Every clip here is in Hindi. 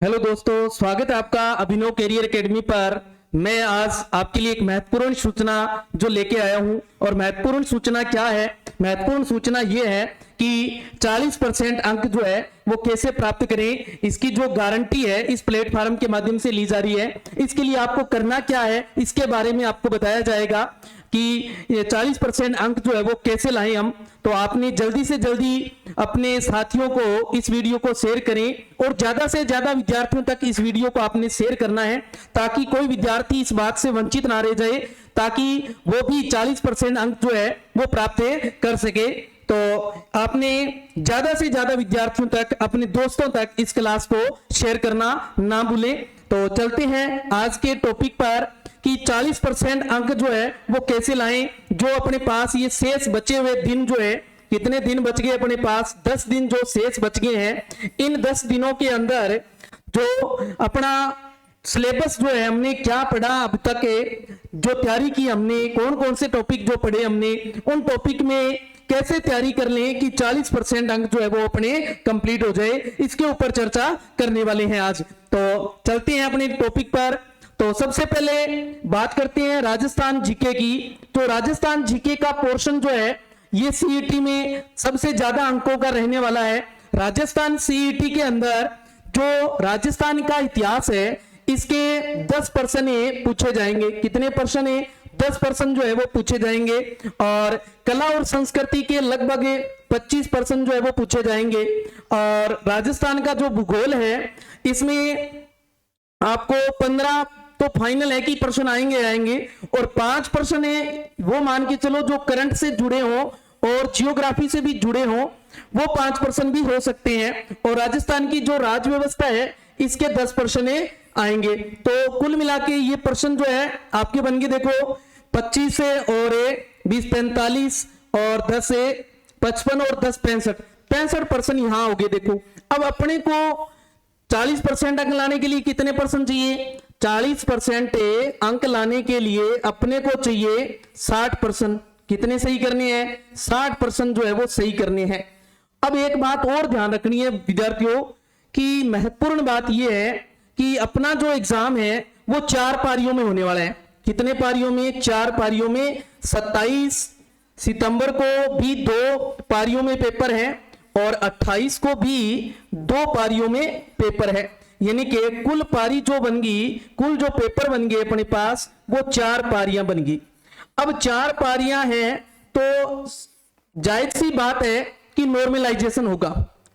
हेलो दोस्तों, स्वागत है आपका अभिनव कैरियर एकेडमी पर। मैं आज आपके लिए एक महत्वपूर्ण सूचना जो लेके आया हूं। और महत्वपूर्ण सूचना क्या है? महत्वपूर्ण सूचना ये है कि 40% अंक जो है वो कैसे प्राप्त करें, इसकी जो गारंटी है इस प्लेटफॉर्म के माध्यम से ली जा रही है। इसके लिए आपको करना क्या है, इसके बारे में आपको बताया जाएगा कि ये 40% अंक जो है वो कैसे लाएं हम। तो आपने जल्दी से जल्दी अपने साथियों को इस वीडियो को शेयर करें और ज्यादा से ज्यादा विद्यार्थियों तक इस वीडियो को आपने शेयर करना है, ताकि कोई विद्यार्थी इस बात से वंचित ना रह जाए, ताकि वो भी 40% अंक जो है वो प्राप्त कर सके। तो आपने ज्यादा से ज्यादा विद्यार्थियों तक, अपने दोस्तों तक इस क्लास को शेयर करना ना भूलें। तो चलते हैं आज के टॉपिक पर कि 40% अंक जो है वो कैसे लाएं। जो अपने पास ये शेष बचे हुए दिन जो है, कितने दिन बच गए अपने पास? 10 दिन जो शेष बच गए हैं। इन 10 दिनों के अंदर जो अपना सिलेबस जो है, हमने क्या पढ़ा अब तक, जो तैयारी की हमने, कौन कौन से टॉपिक जो पढ़े हमने, उन टॉपिक में कैसे तैयारी कर लें कि 40% अंक जो है वो अपने कंप्लीट हो जाए, इसके ऊपर चर्चा करने वाले हैं आज। तो चलते हैं अपने टॉपिक पर। तो सबसे पहले बात करते हैं राजस्थान जीके की। तो राजस्थान जीके का पोर्शन जो है ये सीईटी में सबसे ज्यादा अंकों का रहने वाला है। राजस्थान सीईटी के अंदर जो राजस्थान का इतिहास है इसके 10% पूछे जाएंगे। कितने परसेंट है? 10% जो है वो पूछे जाएंगे। और कला और संस्कृति के लगभग 25% जो है वो पूछे जाएंगे। और राजस्थान का जो भूगोल है इसमें आपको 15 तो फाइनल है कि प्रश्न आएंगे और 5% है वो मान के चलो जो करंट से जुड़े हो और जियोग्राफी से भी जुड़े हो, वो 5% भी हो सकते हैं। और राजस्थान की जो राज्य व्यवस्था है इसके 10% आएंगे। तो कुल मिला के ये प्रश्न जो है आपके बन के देखो 25 से और 20 45 और 10 से 55 और 10 65% यहां हो गए। देखो अब अपने को 40% अंक लाने के लिए कितने परसेंट चाहिए? 40% अंक लाने के लिए अपने को चाहिए 60%। कितने सही करने हैं? 60% जो है वो सही करने हैं। अब एक बात और ध्यान रखनी है विद्यार्थियों की, महत्वपूर्ण बात यह है कि अपना जो एग्जाम है वो 4 पारियों में होने वाला है। कितने पारियों में? 4 पारियों में। 27 सितंबर को भी 2 पारियों में पेपर है और 28 को भी 2 पारियों में पेपर है। यानी कि कुल पारी जो बन गई, कुल जो पेपर बन गए अपने पास वो 4 पारियां बन गई। अब 4 पारियां हैं तो जायज सी बात है कि नॉर्मलाइजेशन होगा।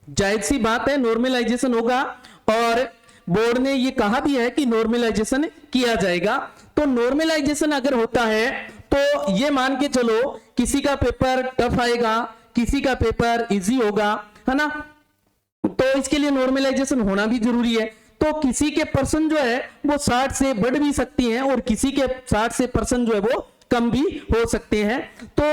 जायज सी बात है, नॉर्मलाइजेशन होगा। और बोर्ड ने ये कहा भी है कि नॉर्मलाइजेशन किया जाएगा। तो नॉर्मलाइजेशन अगर होता है तो ये मान के चलो किसी का पेपर टफ आएगा, किसी का पेपर इजी होगा, है ना। तो इसके लिए नॉर्मलाइजेशन होना भी जरूरी है। तो किसी के परसेंट जो है वो 60 से बढ़ भी सकती हैं और किसी के 60 से परसेंट जो है वो कम भी हो सकते हैं। तो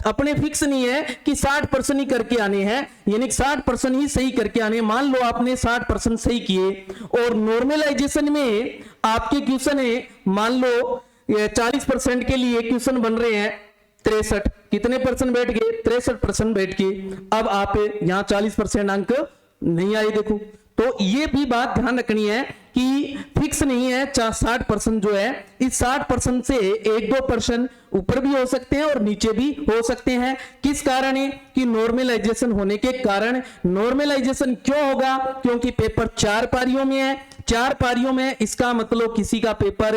अपने फिक्स नहीं है कि 60% ही करके आने हैं, यानी 60% ही सही करके आने। मान लो आपने 60% सही किए और नॉर्मलाइजेशन में आपके क्वेश्चन है, मान लो 40% के लिए क्वेश्चन बन रहे हैं 63, कितने परसेंट बैठ गए? 63% बैठ गए। अब आप यहां 40% अंक नहीं आए। देखो तो ये भी बात ध्यान रखनी है कि फिक्स नहीं है 60% जो है, इस 60% से 1-2% ऊपर भी हो सकते हैं और नीचे भी हो सकते हैं। किस कारण है? कि नॉर्मलाइजेशन होने के कारण। नॉर्मलाइजेशन क्यों होगा? क्योंकि पेपर 4 पारियों में है। 4 पारियों में इसका मतलब किसी का पेपर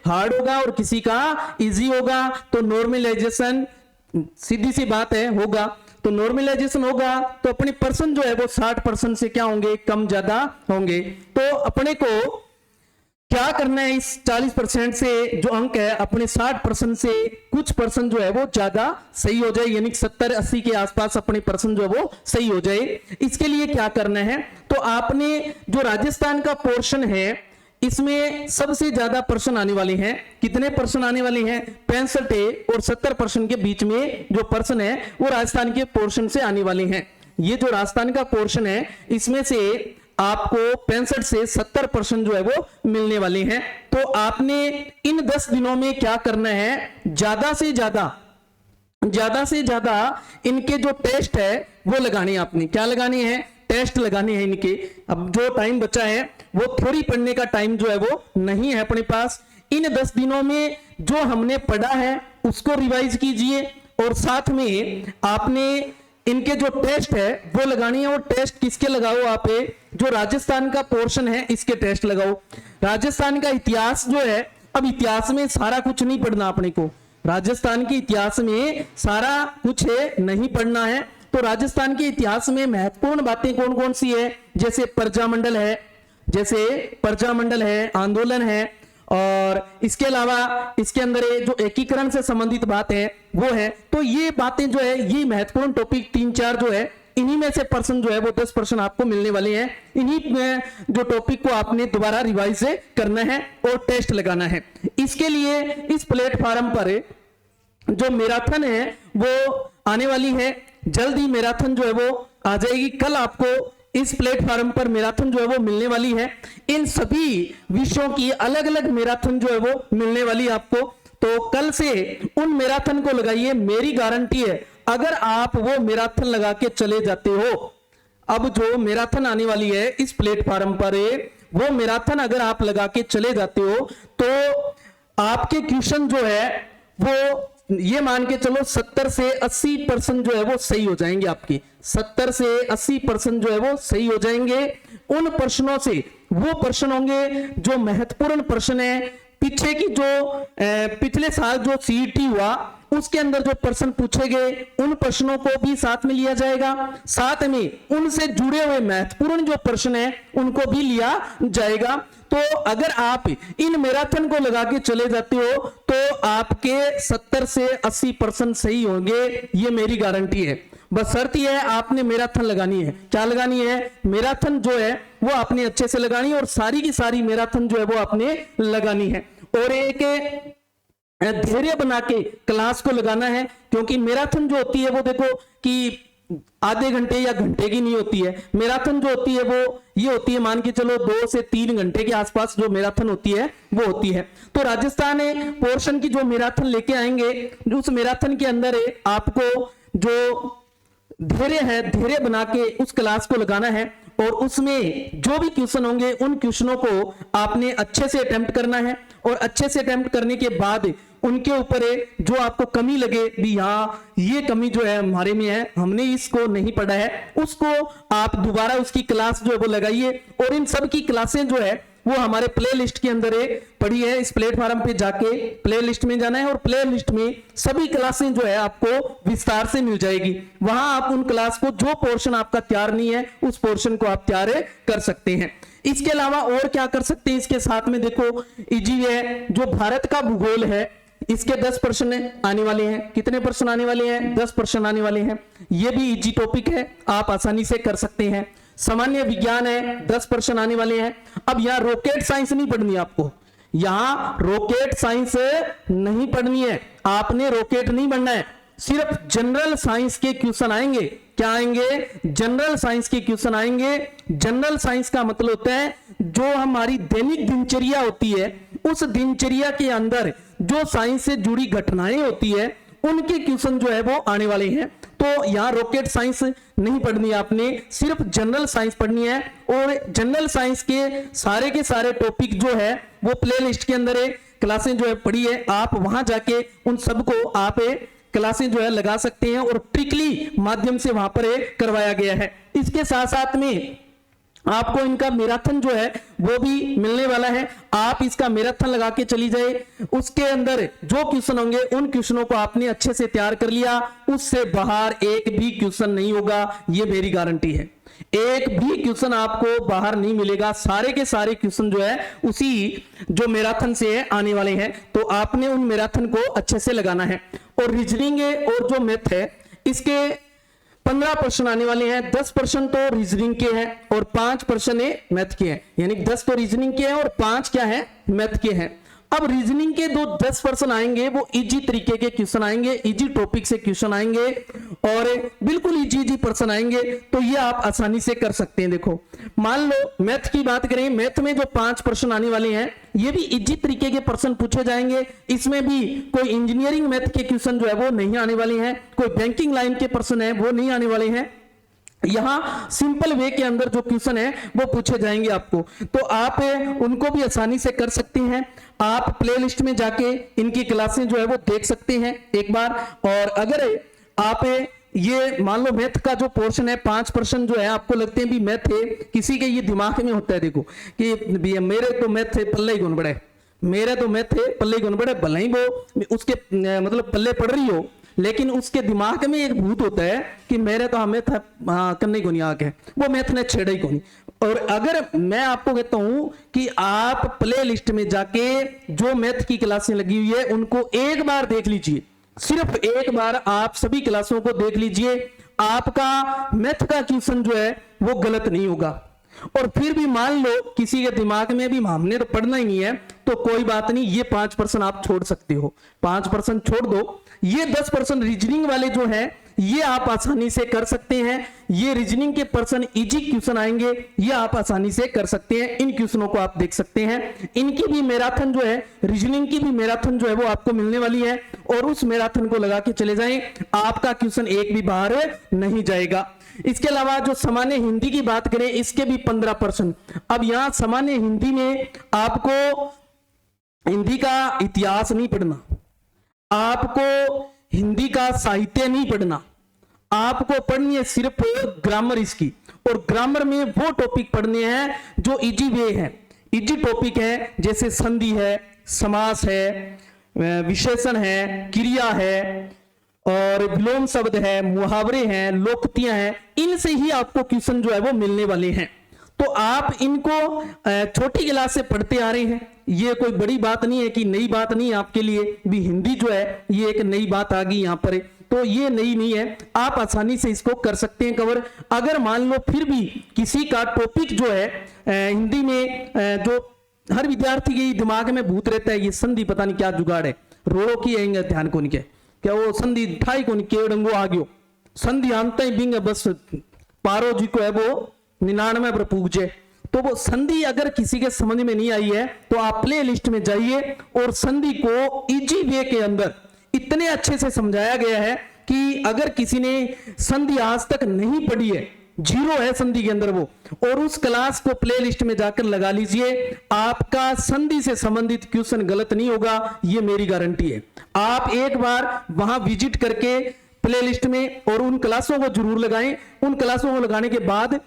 हार्ड होगा और किसी का इजी होगा। तो नॉर्मलाइजेशन सीधी सी बात है होगा। तो नॉर्मलाइजेशन होगा तो अपने परसेंट जो है वो 60% से क्या होंगे? कम ज्यादा होंगे। तो अपने को क्या करना है? इस 40% से जो अंक है अपने 60% से कुछ परसेंट जो है वो ज्यादा सही हो जाए, यानी 70-80 के आसपास अपने परसेंट जो है वो सही हो जाए। इसके लिए क्या करना है? तो आपने जो राजस्थान का पोर्शन है इसमें सबसे ज्यादा प्रश्न आने वाले हैं। कितने प्रश्न आने वाले हैं? 65 और 70% के बीच में जो प्रश्न है वो राजस्थान के पोर्शन से आने वाले हैं। ये जो राजस्थान का पोर्शन है इसमें से आपको 65 से 70% जो है वो मिलने वाले हैं। तो आपने इन 10 दिनों में क्या करना है? ज्यादा से ज्यादा इनके जो टेस्ट है वो लगाने। आपने क्या लगाने हैं? टेस्ट लगाने हैं इनके। अब जो टाइम बचा है वो थ्योरी पढ़ने का टाइम जो है वो नहीं है अपने पास। इन 10 दिनों में जो हमने पढ़ा है उसको रिवाइज कीजिए, और साथ में आपने इनके जो टेस्ट है वो लगानी है। और टेस्ट किसके लगाओ आप, जो राजस्थान का पोर्शन है इसके टेस्ट लगाओ। राजस्थान का इतिहास जो है, अब इतिहास में सारा कुछ नहीं पढ़ना अपने को, राजस्थान के इतिहास में सारा कुछ है नहीं पढ़ना है। तो राजस्थान के इतिहास में महत्वपूर्ण बातें कौन कौन सी है, जैसे प्रजामंडल है, आंदोलन है, और इसके अलावा इसके अंदर जो एकीकरण से संबंधित बात है वो है। तो ये बातें जो है, ये महत्वपूर्ण टॉपिक 3-4 जो है, इन्हीं में से पर्सन जो है वो 10% आपको मिलने वाले हैं। इन्हीं में जो टॉपिक को आपने दोबारा रिवाइज करना है और टेस्ट लगाना है। इसके लिए इस प्लेटफॉर्म पर जो मैराथन है वो आने वाली है, जल्द ही मैराथन जो है वो आ जाएगी। कल आपको इस प्लेटफॉर्म पर मैराथन जो है वो मिलने वाली है। इन सभी विषयों की अलग अलग मैराथन जो है वो मिलने वाली है आपको। तो कल से उन मैराथन को लगाइए, मेरी गारंटी है अगर आप वो मैराथन लगा के चले जाते हो, अब जो मैराथन आने वाली है इस प्लेटफॉर्म पर, वो मैराथन अगर आप लगा के चले जाते हो तो आपके क्वेश्चन जो है वो ये मान के चलो 70 से 80% जो है वो सही हो जाएंगे आपके। 70 से 80% जो है वो सही हो जाएंगे। उन प्रश्नों से वो प्रश्न होंगे जो महत्वपूर्ण प्रश्न है। पीछे की जो पिछले साल जो सीईटी हुआ उसके अंदर जो प्रश्न पूछे गए उन प्रश्नों को भी साथ में लिया जाएगा, साथ में उनसे जुड़े हुए महत्वपूर्ण जो प्रश्न है उनको भी लिया जाएगा। तो अगर आप इन मैराथन को लगा के चले जाते हो तो आपके 70 से 80% सही होंगे, ये मेरी गारंटी है। बस शर्त यह है आपने मैराथन लगानी है। क्या लगानी है? मैराथन जो है वो आपने अच्छे से लगानी है, और सारी की सारी मैराथन जो है वो आपने लगानी है। और एक धैर्य बना के क्लास को लगाना है, क्योंकि मैराथन जो होती है वो देखो कि आधे घंटे या घंटे की नहीं होती है। मैराथन जो होती है वो ये होती है, मान के चलो 2 से 3 घंटे के आसपास जो मैराथन होती है वो होती है। तो राजस्थान पोर्शन की जो मैराथन लेके आएंगे, उस मैराथन के अंदर आपको जो धैर्य है, धैर्य बना के उस क्लास को लगाना है, और उसमें जो भी क्वेश्चन होंगे उन क्वेश्चनों को आपने अच्छे से अटेम्प्ट करना है। और अच्छे से अटेम्प्ट करने के बाद उनके ऊपर जो आपको कमी लगे भी, हाँ ये कमी जो है हमारे में है, हमने इसको नहीं पढ़ा है, उसको आप दोबारा उसकी क्लास जो है वो लगाइए। और इन सब की क्लासें जो है वो हमारे प्ले लिस्ट के अंदर पड़ी है। इस प्लेटफॉर्म पे जाके प्ले लिस्ट में जाना है, और प्ले लिस्ट में सभी क्लासें जो है आपको विस्तार से मिल जाएगी। वहां आप उन क्लास को, जो पोर्शन आपका तैयार नहीं है उस पोर्शन को आप तैयार कर सकते हैं। इसके अलावा और क्या कर सकते हैं इसके साथ में, देखो इजी है, जो भारत का भूगोल है इसके 10% आने वाले हैं। कितने परसेंट आने वाले हैं? 10% आने वाले हैं। ये भी इजी टॉपिक है, आप आसानी से कर सकते हैं। सामान्य विज्ञान है, 10% आने वाले हैं। अब यहाँ रॉकेट साइंस नहीं पढ़नी आपको, यहाँ रॉकेट साइंस नहीं पढ़नी है, आपने रॉकेट नहीं बनना है। सिर्फ जनरल साइंस के क्वेश्चन आएंगे। क्या आएंगे? जनरल साइंस के क्वेश्चन आएंगे। जनरल साइंस का मतलब होता है जो हमारी दैनिक दिनचर्या होती है, उस दिनचर्या के अंदर जो साइंस से जुड़ी घटनाएं होती है उनके क्वेश्चन जो है वो आने वाले हैं। तो यहाँ रॉकेट साइंस नहीं पढ़नी है आपने, सिर्फ जनरल साइंस पढ़नी है। और जनरल साइंस के सारे टॉपिक जो है वो प्ले लिस्ट के अंदर क्लासें जो है पढ़ी है, आप वहां जाके उन सबको आप क्लासें जो है लगा सकते हैं, और ट्रिकली माध्यम से वहां पर करवाया गया है। इसके साथ साथ में आपको इनका मैराथन जो है वो भी मिलने वाला है। आप इसका मैराथन लगा के चली जाए, उसके अंदर जो क्वेश्चन होंगे उन क्वेश्चनों को आपने अच्छे से तैयार कर लिया, उससे बाहर एक भी क्वेश्चन नहीं होगा, ये मेरी गारंटी है। एक भी क्वेश्चन आपको बाहर नहीं मिलेगा, सारे के सारे क्वेश्चन जो है उसी जो मैराथन से आने वाले हैं। तो आपने उन मैराथन को अच्छे से लगाना है। और रीजनिंग और जो मैथ है इसके 15% आने वाले हैं। 10% तो रीजनिंग के हैं और 5% मैथ के हैं, यानी 10 तो रीजनिंग के हैं और 5 क्या है? मैथ के हैं। अब रीजनिंग के 10% आएंगे, वो इजी तरीके के क्वेश्चन आएंगे, इजी टॉपिक से क्वेश्चन आएंगे, और बिल्कुल इजी प्रश्न आएंगे। तो ये आप आसानी से कर सकते हैं। देखो मान लो मैथ की बात करें, मैथ में जो 5% आने वाले हैं ये भी इजी तरीके के प्रश्न पूछे जाएंगे। इसमें भी कोई इंजीनियरिंग मैथ के क्वेश्चन जो है वो नहीं आने वाले हैं, कोई बैंकिंग लाइन के प्रश्न है वो नहीं आने वाले हैं। यहां सिंपल वे के अंदर जो क्वेश्चन है वो पूछे जाएंगे आपको, तो आप उनको भी आसानी से कर सकते हैं। आप प्लेलिस्ट में जाके इनकी क्लासें जो है वो देख सकते हैं एक बार। और अगर आप ये मान लो मैथ का जो पोर्शन है 5% जो है आपको लगते हैं भी मैथ है, किसी के ये दिमाग में होता है देखो कि मेरे तो मैथ है पल्ले ही गुण बड़े, मेरे तो मैथ है पल्ले ही गुण बड़े, भले ही वो उसके मतलब पल्ले पड़ रही हो, लेकिन उसके दिमाग में एक भूत होता है कि मेरे तो हमें था करने को नहीं आगे, वो मैथ ने छेड़ा ही को नहीं। और अगर मैं आपको कहता हूं कि आप प्ले लिस्ट में जाके जो मैथ की क्लासें लगी हुई है उनको एक बार देख लीजिए, सिर्फ एक बार आप सभी क्लासों को देख लीजिए, आपका मैथ का क्वेश्चन जो है वो गलत नहीं होगा। और फिर भी मान लो किसी के दिमाग में भी हमने तो पढ़ना ही नहीं है, तो कोई बात नहीं, ये 5% आप छोड़ सकते हो, 5% छोड़ दो। ये 10% रीजनिंग वाले जो है ये आप आसानी से कर सकते हैं, ये रीजनिंग के पर्सन इजी क्वेश्चन आएंगे, ये आप आसानी से कर सकते हैं। इन क्वेश्चनों को आप देख सकते हैं, इनकी भी मैराथन जो है, रीजनिंग की भी मैराथन जो है वो आपको मिलने वाली है, और उस मैराथन को लगा के चले जाएं, आपका क्वेश्चन एक भी बाहर नहीं जाएगा। इसके अलावा जो सामान्य हिंदी की बात करें, इसके भी 15%। अब यहां सामान्य हिंदी में आपको हिंदी का इतिहास नहीं पढ़ना, आपको हिंदी का साहित्य नहीं पढ़ना, आपको पढ़नी है सिर्फ ग्रामर इसकी, और ग्रामर में वो टॉपिक पढ़ने हैं जो इजी वे है, इजी टॉपिक है, जैसे संधि है, समास है, विशेषण है, क्रिया है, और विलोम शब्द है, मुहावरे हैं, लोकोक्तियां हैं, इनसे ही आपको क्वेश्चन जो है वो मिलने वाले हैं। तो आप इनको छोटी क्लास से पढ़ते आ रहे हैं, ये कोई बड़ी बात नहीं है कि नई बात नहीं है आपके लिए भी, हिंदी जो है ये एक नई बात आ गई यहाँ पर, तो ये नई नहीं है, आप आसानी से इसको कर सकते हैं कवर। अगर मान लो फिर भी किसी का टॉपिक जो है हिंदी में जो हर विद्यार्थी के दिमाग में भूत रहता है, ये संधि पता नहीं क्या जुगाड़ है, रोड़ो की आएंगे ध्यान को नहीं, क्या वो संधि ठाई को नहीं केवड़ंगो आ गयो, संधि आनता ही बिंग बस पारो जी को है वो 99 पर पूछे। तो वो संधि अगर किसी के समझ में नहीं आई है तो आप प्ले लिस्ट में जाइए, और संधि को इजी वे के अंदर इतने अच्छे से समझाया गया है कि अगर किसी ने संधि आज तक नहीं पढ़ी है, जीरो है संधि के अंदर वो, और उस क्लास को प्ले लिस्ट में जाकर लगा लीजिए, आपका संधि से संबंधित क्वेश्चन गलत नहीं होगा, ये मेरी गारंटी है। आप एक बार वहां विजिट करके प्ले लिस्ट में और उन क्लासों को जरूर लगाएं, उन क्लासों को लगाने के बाद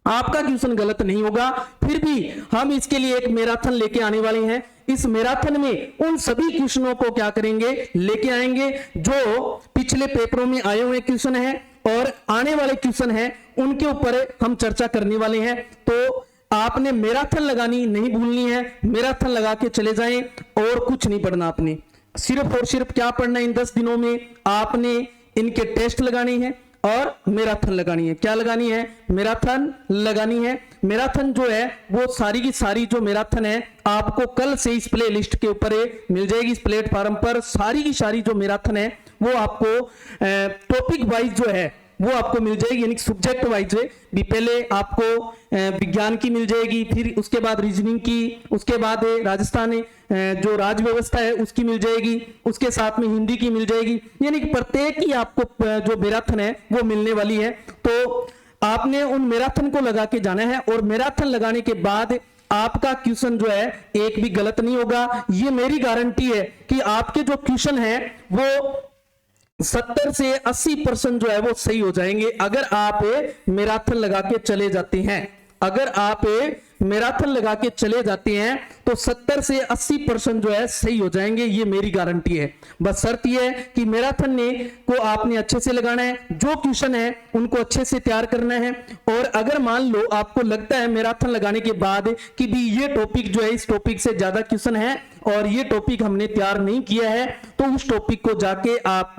आपका क्वेश्चन गलत नहीं होगा। फिर भी हम इसके लिए एक मैराथन लेके आने वाले हैं, इस मैराथन में उन सभी क्वेश्चनों को क्या करेंगे, लेके आएंगे जो पिछले पेपरों में आए हुए क्वेश्चन हैं और आने वाले क्वेश्चन हैं, उनके ऊपर हम चर्चा करने वाले हैं। तो आपने मैराथन लगानी नहीं भूलनी है, मैराथन लगा के चले जाएं, और कुछ नहीं पढ़ना आपने, सिर्फ और सिर्फ क्या पढ़ना है, इन 10 दिनों में आपने इनके टेस्ट लगाने हैं और मैराथन लगानी है। क्या लगानी है? मैराथन लगानी है। मैराथन जो है वो सारी की सारी जो मैराथन है आपको कल से इस प्ले लिस्ट के ऊपर मिल जाएगी, इस प्लेटफॉर्म पर सारी की सारी जो मैराथन है वो आपको टॉपिक वाइज जो है वो आपको मिल जाएगी, यानी सब्जेक्ट वाइज भी। पहले आपको विज्ञान की मिल जाएगी, फिर उसके बाद रीजनिंग की, उसके बाद राजस्थान जो राज्य व्यवस्था है उसकी मिल जाएगी, उसके साथ में हिंदी की मिल जाएगी, यानी कि प्रत्येक ही आपको जो मैराथन है वो मिलने वाली है। तो आपने उन मैराथन को लगा के जाना है, और मैराथन लगाने के बाद आपका क्वेश्चन जो है एक भी गलत नहीं होगा। ये मेरी गारंटी है कि आपके जो क्वेश्चन है वो 70 से 80% जो है वो सही हो जाएंगे, अगर आप मैराथन लगा के चले जाते हैं। अगर आप मैराथन लगा के चले जाते हैं तो 70 से 80% जो है सही हो जाएंगे, ये मेरी गारंटी है। बस शर्त ये है कि मैराथन ने को आपने अच्छे से लगाना है, जो क्वेश्चन है उनको अच्छे से तैयार करना है। और अगर मान लो आपको लगता है मैराथन लगाने के बाद कि भी ये टॉपिक जो है इस टॉपिक से ज्यादा क्वेश्चन है और ये टॉपिक हमने तैयार नहीं किया है, तो उस टॉपिक को जाके आप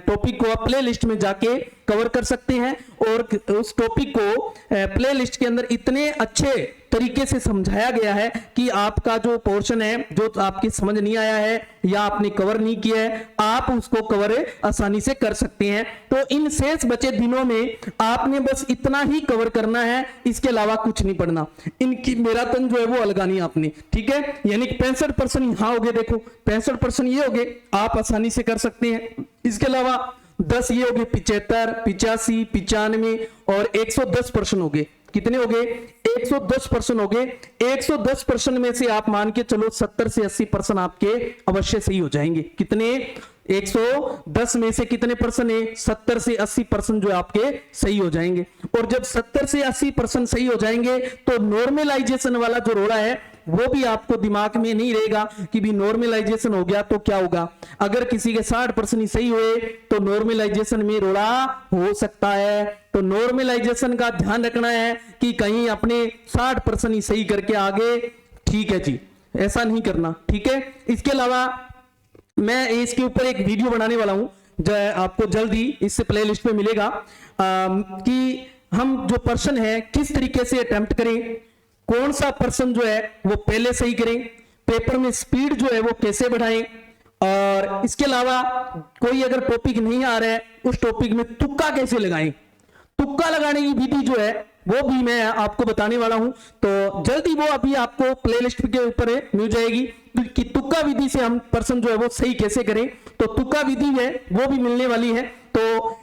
टॉपिक को प्ले लिस्ट में जाके कवर कर सकते हैं। और उस टॉपिक को प्ले लिस्ट के अंदर इतने अच्छे तरीके से समझाया गया है कि आपका जो पोर्शन है जो आपकी समझ नहीं आया है या आपने कवर नहीं किया है, आप उसको कवर आसानी से कर सकते हैं। तो इन शेष बचे दिनों में आपने बस इतना ही कवर करना है, इसके अलावा कुछ नहीं पढ़ना। इनकी मैराथन जो है वो लगानी आपने, ठीक है। यानी कि 65% यहां हो गए, देखो 65% ये हो गए, आप आसानी से कर सकते हैं। इसके अलावा 10 ये हो गए 75, 85, 95 और 110 प्रश्न हो गए। कितने हो गए? 110 प्रश्न हो गए। 110 प्रश्न में से आप मान के चलो 70 से 80 प्रश्न आपके अवश्य सही हो जाएंगे। कितने? 110 में से कितने परसेंट है? 70 से 80% जो आपके सही हो जाएंगे। और जब 70 से 80% सही हो जाएंगे तो नॉर्मलाइजेशन वाला जो रोड़ा है वो भी आपको दिमाग में नहीं रहेगा कि भी नॉर्मलाइजेशन हो गया तो क्या होगा। अगर किसी के 60% ही सही हुए तो नॉर्मलाइजेशन में रोड़ा हो सकता है। तो नॉर्मलाइजेशन का ध्यान रखना है कि कहीं अपने 60% ही सही करके आगे, ठीक है जी, ऐसा नहीं करना, ठीक है। इसके अलावा मैं इसके ऊपर एक वीडियो बनाने वाला हूं जो आपको जल्द ही इस प्लेलिस्ट में मिलेगा कि हम जो पर्सन है किस तरीके से अटेम्प्ट करें, कौन सा पर्सन जो है वो पहले सही करें, पेपर में स्पीड जो है वो कैसे बढ़ाएं, और इसके अलावा कोई अगर टॉपिक नहीं आ रहा है उस टॉपिक में तुक्का कैसे लगाएं। तुक्का लगाने की विधि जो है वो भी मैं आपको बताने वाला हूं। तो जल्दी वो अभी आपको प्लेलिस्ट के ऊपर मिल जाएगी कि तुक्का विधि से हम पर्सन जो है वो सही कैसे करें। तो तुक्का विधि है वो भी मिलने वाली है। तो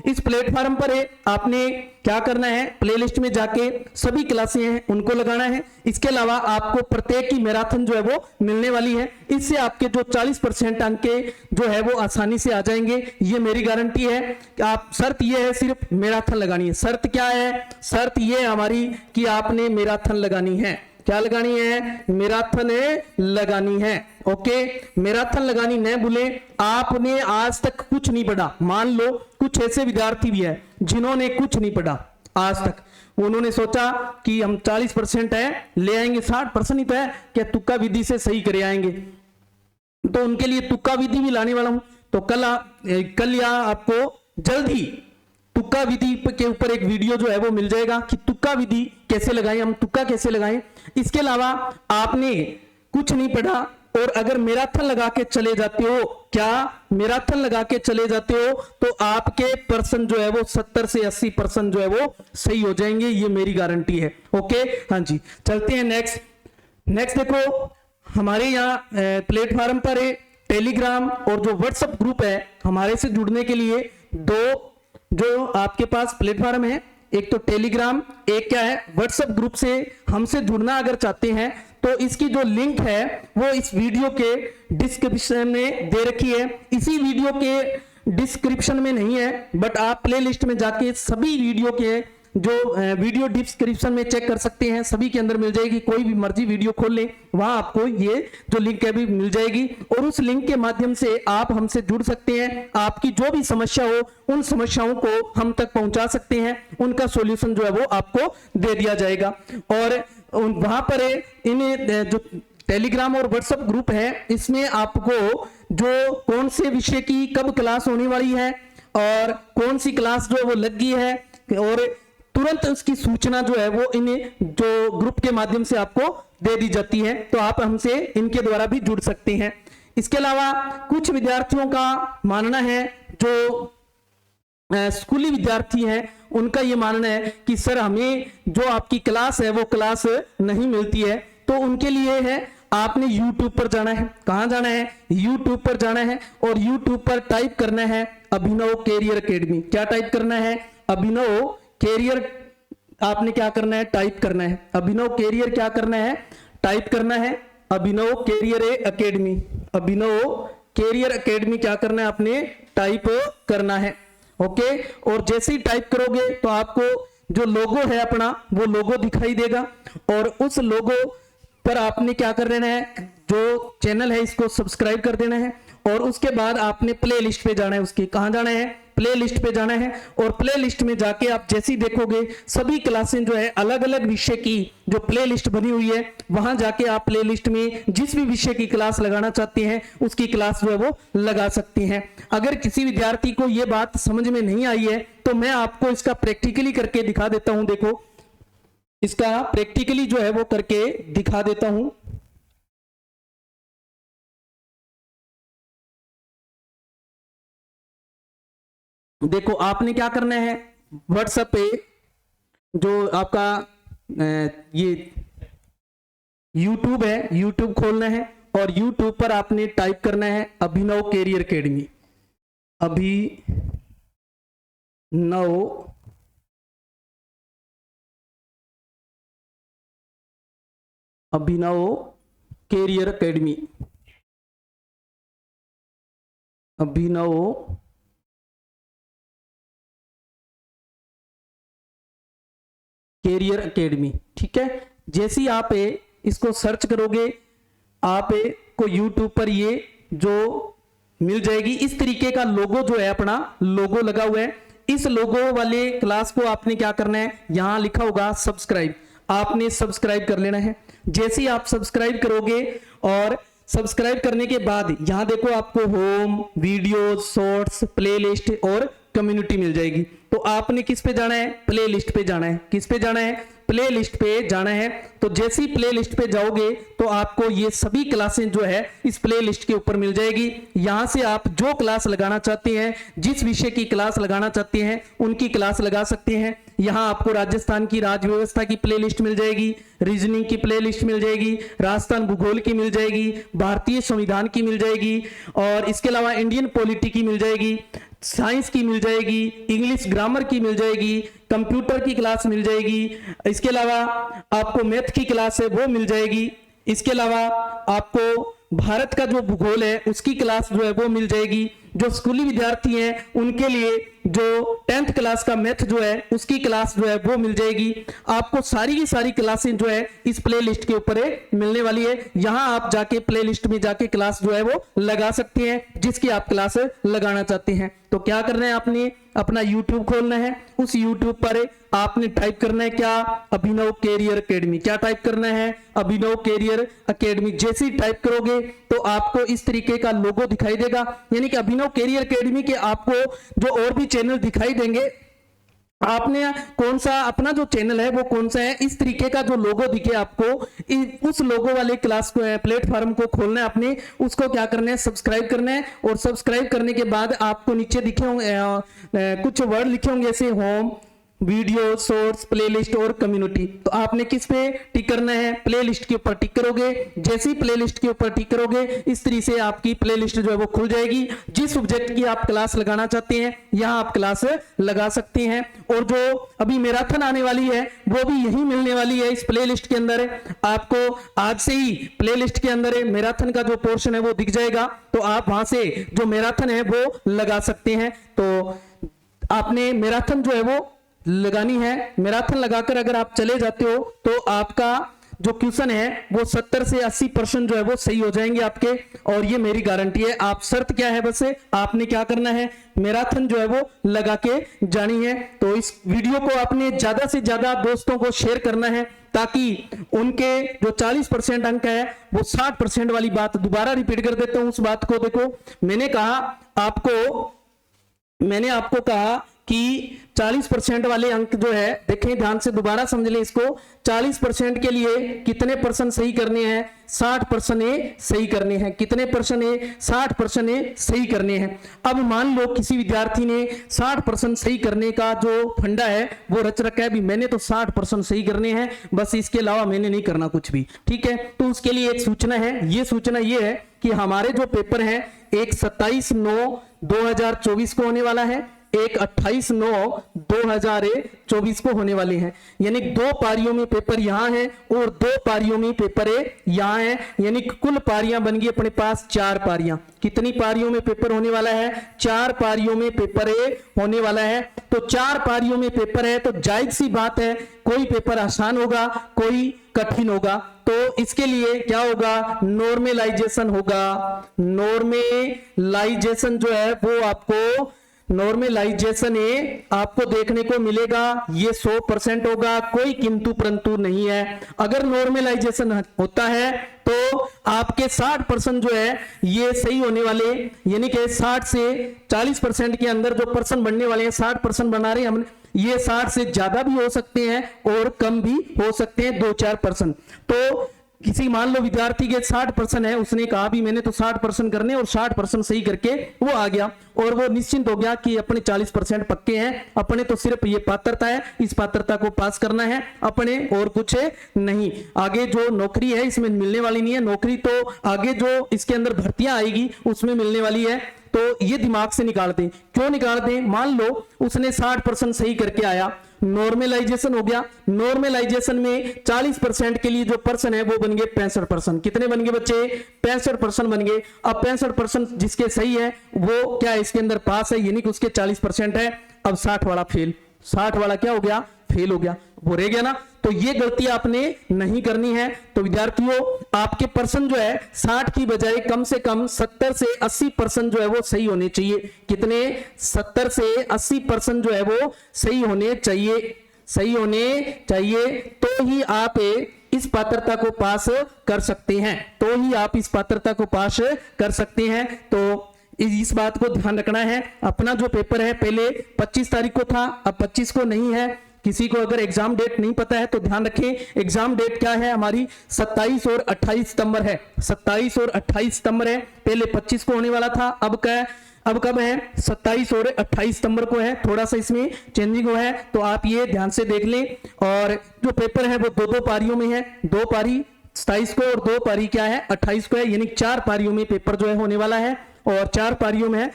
इस प्लेटफॉर्म पर है, आपने क्या करना है, प्लेलिस्ट में जाके सभी क्लासें हैं उनको लगाना है। इसके अलावा आपको प्रत्येक की मैराथन जो है वो मिलने वाली है। इससे आपके जो 40% अंक जो है वो आसानी से आ जाएंगे, ये मेरी गारंटी है। आप शर्त ये है सिर्फ मैराथन लगानी है। शर्त क्या है? शर्त ये है हमारी कि आपने मैराथन लगानी है। क्या लगानी है? मैराथन लगानी है। ओके, मैराथन लगानी न भूले। आपने आज तक कुछ नहीं पढ़ा, मान लो कुछ ऐसे विद्यार्थी भी है जिन्होंने कुछ नहीं पढ़ा आज तक, उन्होंने सोचा कि हम 40% है ले आएंगे, 60% ही तो है, क्या तुक्का विधि से सही करे आएंगे। तो उनके लिए तुक्का विधि भी लाने वाला हूं। तो कल या आपको जल्द ही तुक्का विधि के ऊपर एक वीडियो जो है वो मिल जाएगा कि तुक्का विधि कैसे लगाएं, हम तुक्का कैसे लगाएं। इसके अलावा आपने कुछ नहीं पढ़ा और अगर मैराथन लगा के चले जाते हो, क्या मैराथन लगा के चले जाते हो, तो आपके पर्सन जो है वो 70 से 80% जो है वो सही हो जाएंगे, ये मेरी गारंटी है। ओके, हाँ जी, चलते हैं नेक्स्ट देखो, हमारे यहाँ प्लेटफॉर्म पर टेलीग्राम और जो व्हाट्सएप ग्रुप है, हमारे से जुड़ने के लिए दो जो आपके पास प्लेटफॉर्म है, एक तो टेलीग्राम, एक क्या है व्हाट्सएप ग्रुप। से हमसे जुड़ना अगर चाहते हैं तो इसकी जो लिंक है वो इस वीडियो के डिस्क्रिप्शन में दे रखी है। इसी वीडियो के डिस्क्रिप्शन में नहीं है, बट आप प्लेलिस्ट में जाके सभी वीडियो के जो वीडियो डिस्क्रिप्शन में चेक कर सकते हैं, सभी के अंदर मिल जाएगी। कोई भी मर्जी वीडियो खोल ले, वहां आपको ये जो लिंक है भी मिल जाएगी और उस लिंक के माध्यम से आप हमसे जुड़ सकते हैं। आपकी जो भी समस्या हो उन समस्याओं को हम तक पहुंचा सकते हैं, उनका सॉल्यूशन जो है वो आपको दे दिया जाएगा। और वहां पर इन जो टेलीग्राम और व्हाट्सएप ग्रुप है, इसमें आपको जो कौन से विषय की कब क्लास होने वाली है और कौन सी क्लास जो है वो लग गई है और तुरंत उसकी सूचना जो है वो इन जो ग्रुप के माध्यम से आपको दे दी जाती है। तो आप हमसे इनके द्वारा भी जुड़ सकते हैं। इसके अलावा कुछ विद्यार्थियों का मानना है, जो स्कूली विद्यार्थी हैं, उनका ये मानना है कि सर हमें जो आपकी क्लास है वो क्लास नहीं मिलती है। तो उनके लिए है आपने YouTube पर जाना है। कहां जाना है? YouTube पर जाना है और YouTube पर टाइप करना है अभिनव कैरियर एकेडमी। क्या टाइप करना है? अभिनव कैरियर। आपने क्या करना है? टाइप करना है अभिनव कैरियर। क्या करना है? टाइप करना है अभिनव कैरियर एकेडमी। अभिनव कैरियर एकेडमी क्या करना है? आपने टाइप करना है। ओके, और जैसे ही टाइप करोगे तो आपको जो लोगो है अपना वो लोगो दिखाई देगा और उस लोगो पर आपने क्या कर देना है, जो चैनल है इसको सब्सक्राइब कर देना है और उसके बाद आपने प्ले लिस्ट पे जाना है। उसकी कहां जाना है? प्ले लिस्ट पे जाना है और प्ले लिस्ट में जाके आप जैसे ही देखोगे सभी क्लासें जो है अलग अलग विषय की जो प्ले लिस्ट बनी हुई है, वहां जाके आप प्ले लिस्ट में जिस भी विषय की क्लास लगाना चाहते हैं उसकी क्लास जो है वो लगा सकती हैं। अगर किसी विद्यार्थी को यह बात समझ में नहीं आई है तो मैं आपको इसका प्रैक्टिकली करके दिखा देता हूं। देखो, इसका प्रैक्टिकली जो है वो करके दिखा देता हूं। देखो, आपने क्या करना है, व्हाट्सएप पे जो आपका ये YouTube है, YouTube खोलना है और YouTube पर आपने टाइप करना है अभिनव कैरियर एकेडमी। नव अभिनव कैरियर एकेडमी, अभिनव कैरियर एकेडमी। ठीक है, जैसे ही आप इसको सर्च करोगे आप को यूट्यूब पर ये जो मिल जाएगी, इस तरीके का लोगो जो है, अपना लोगो लगा हुआ है। इस लोगो वाले क्लास को आपने क्या करना है, यहां लिखा होगा सब्सक्राइब, आपने सब्सक्राइब कर लेना है। जैसे ही आप सब्सक्राइब करोगे और सब्सक्राइब करने के बाद यहां देखो आपको होम, वीडियो, शॉर्ट्स, प्लेलिस्ट और कम्युनिटी मिल जाएगी। तो आपने किस पे जाना है, प्ले लिस्ट पे जाना है। किस पे जाना है, प्ले लिस्ट पे जाना है। तो जैसे ही प्ले लिस्ट पे जाओगे तो आपको ये सभी क्लासें जो है इस प्ले लिस्ट के ऊपर मिल जाएगी। यहां से आप जो क्लास लगाना चाहते हैं, जिस विषय की क्लास लगाना चाहते हैं उनकी क्लास लगा सकते हैं। यहां आपको राजस्थान की राज्य व्यवस्था की प्ले लिस्ट मिल जाएगी, रीजनिंग की प्ले लिस्ट मिल जाएगी, राजस्थान भूगोल की मिल जाएगी, भारतीय संविधान की मिल जाएगी, और इसके अलावा इंडियन पॉलिटी की मिल जाएगी, साइंस की मिल जाएगी, इंग्लिश ग्रामर की मिल जाएगी, कंप्यूटर की क्लास मिल जाएगी, इसके अलावा आपको मैथ की क्लास है वो मिल जाएगी, इसके अलावा आपको भारत का जो भूगोल है उसकी क्लास जो है वो मिल जाएगी। जो स्कूली विद्यार्थी हैं उनके लिए जो 10th क्लास का मैथ जो है उसकी क्लास जो है वो मिल जाएगी। आपको सारी की सारी क्लासें जो है इस प्ले लिस्ट के ऊपर मिलने वाली है। यहां आप जाके प्ले लिस्ट में जाके क्लास जो है वो लगा सकते हैं जिसकी आप क्लास लगाना चाहते हैं। तो क्या करना है, आपने अपना YouTube खोलना है, उस YouTube पर आपने टाइप करना है क्या, अभिनव कैरियर एकेडमी। क्या टाइप करना है, अभिनव कैरियर एकेडमी। जैसे ही टाइप करोगे तो आपको इस तरीके का लोगो दिखाई देगा, यानी कि अभिनव कैरियर एकेडमी के आपको जो और भी चैनल दिखाई देंगे। आपने कौन सा अपना जो चैनल है वो कौन सा है, इस तरीके का जो लोगो दिखे आपको, उस लोगो वाले क्लास को प्लेटफॉर्म को खोलना है आपने, उसको क्या करना है, सब्सक्राइब करना है। और सब्सक्राइब करने के बाद आपको नीचे दिखे होंगे कुछ वर्ड लिखे होंगे ऐसे होम, वीडियो, सोर्स, प्लेलिस्ट और कम्युनिटी। तो आपने किस पे टिक करना है, प्लेलिस्ट के ऊपर टिक करोगे। जैसे ही प्लेलिस्ट के ऊपर टिक करोगे इस तरीके से आपकी प्लेलिस्ट जो है वो खुल जाएगी। जिस सब्जेक्ट की आप क्लास लगाना चाहते हैं यहां आप क्लास लगा सकते हैं। और जो अभी मैराथन आने वाली है वो भी यही मिलने वाली है इस प्लेलिस्ट के अंदर। आपको आज से ही प्लेलिस्ट के अंदर मैराथन का जो पोर्शन है वो दिख जाएगा, तो आप वहां से जो मैराथन है वो लगा सकते हैं। तो आपने मैराथन जो है वो लगानी है। मैराथन लगाकर अगर आप चले जाते हो तो आपका जो क्वेश्चन है वो 70 से 80% जो है वो सही हो जाएंगे आपके, और ये मेरी गारंटी है। आप शर्त क्या है, बस आपने क्या करना है, मैराथन जो है वो लगा के जानी है। तो इस वीडियो को आपने ज्यादा से ज्यादा दोस्तों को शेयर करना है ताकि उनके जो 40% अंक है वो 60% वाली बात, दोबारा रिपीट कर देता हूं उस बात को। देखो मैंने आपको कहा कि 40% वाले अंक जो है, देखें ध्यान से, दोबारा समझ लें इसको। 40% के लिए कितने परसेंट सही करने हैं, 60% सही करने हैं। कितने परसेंट 60% सही करने हैं। अब मान लो किसी विद्यार्थी ने 60% सही करने का जो फंडा है वो रच रखा है, भी मैंने तो 60% सही करने हैं, बस इसके अलावा मैंने नहीं करना कुछ भी। ठीक है, तो उसके लिए एक सूचना है। ये सूचना ये है कि हमारे जो पेपर है एक 27/9/2024 को होने वाला है, एक 28/9/2024 को होने वाले हैं। यानी 2 पारियों में पेपर यहां है और 2 पारियों में पेपर यहां है, यानी कुल पारियां बन गई अपने पास 4 पारियां। कितनी पारियों में पेपर होने वाला है, 4 पारियों में पेपर होने वाला है। तो 4 पारियों में पेपर है तो जायज सी बात है कोई पेपर आसान होगा, कोई कठिन होगा। तो इसके लिए क्या होगा, नॉर्मलाइजेशन होगा। नॉर्मलाइजेशन जो है वो आपको आपको देखने को मिलेगा, ये 100% होगा, कोई किंतु परंतु नहीं है। अगर नॉर्मलाइजेशन होता है तो आपके 60% जो है ये सही होने वाले, यानी कि 60 से 40% के अंदर जो पर्सन बनने वाले हैं, 60% बना रहे हैं हमने, ये 60 से ज्यादा भी हो सकते हैं और कम भी हो सकते हैं, 2-4%। तो किसी मान लो विद्यार्थी के 60% है, उसने कहा भी मैंने तो 60% करने, और 60% सही करके वो आ गया और वो निश्चिंत हो गया कि अपने 40% पक्के हैं, अपने तो सिर्फ ये पात्रता है, इस पात्रता को पास करना है अपने, और कुछ नहीं। आगे जो नौकरी है इसमें मिलने वाली नहीं है, नौकरी तो आगे जो इसके अंदर भर्तियां आएगी उसमें मिलने वाली है। तो ये दिमाग से निकाल दें। क्यों निकाल दें? मान लो उसने 60% सही करके आया, नॉर्मलाइजेशन हो गया। नॉर्मलाइजेशन में 40% के लिए जो पर्सन है वो बन गए 65%। कितने बन गए बच्चे? 65% बन गए। अब 65% जिसके सही है वो क्या इसके अंदर पास है, यानी कि उसके 40% है। अब 60 वाला फेल, 60 वाला क्या हो गया? फेल हो गया, वो रह गया ना। तो ये गलती आपने नहीं करनी है। तो विद्यार्थियों, आपके पर्सन जो है 60 की बजाय कम से कम 70 से 80% जो है वो सही होने चाहिए। कितने? 70 से 80% जो है वो सही होने चाहिए, सही होने चाहिए। तो ही आप इस पात्रता को पास कर सकते हैं, तो ही आप इस पात्रता को पास कर सकते हैं। तो इस बात को ध्यान रखना है। अपना जो पेपर है पहले 25 तारीख को था, अब 25 को नहीं है। किसी को अगर एग्जाम डेट नहीं पता है तो ध्यान रखें, एग्जाम डेट क्या है हमारी? 27 और 28 सितंबर है। 27 और 28 सितंबर है। पहले 25 को होने वाला था, अब क्या है? अब कब है? 27 और 28 सितंबर को है। थोड़ा सा इसमें चेंजिंग हुआ है, तो आप ये ध्यान से देख लें। और जो पेपर है वो दो पारियों में है, 2 पारी 27 को और 2 पारी क्या है? 28 को है। यानी 4 पारियों में पेपर जो है होने वाला है, और 4 पारियों में है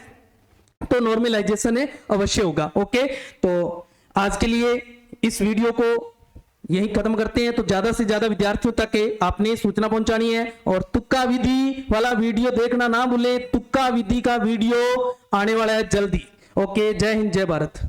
तो नॉर्मलाइजेशन अवश्य होगा। ओके, तो आज के लिए इस वीडियो को यही खत्म करते हैं। तो ज्यादा से ज्यादा विद्यार्थियों तक आपने सूचना पहुंचानी है। और तुक्का विधि वाला वीडियो देखना ना भूलें, तुक्का विधि का वीडियो आने वाला है जल्दी। ओके, जय हिंद, जय भारत।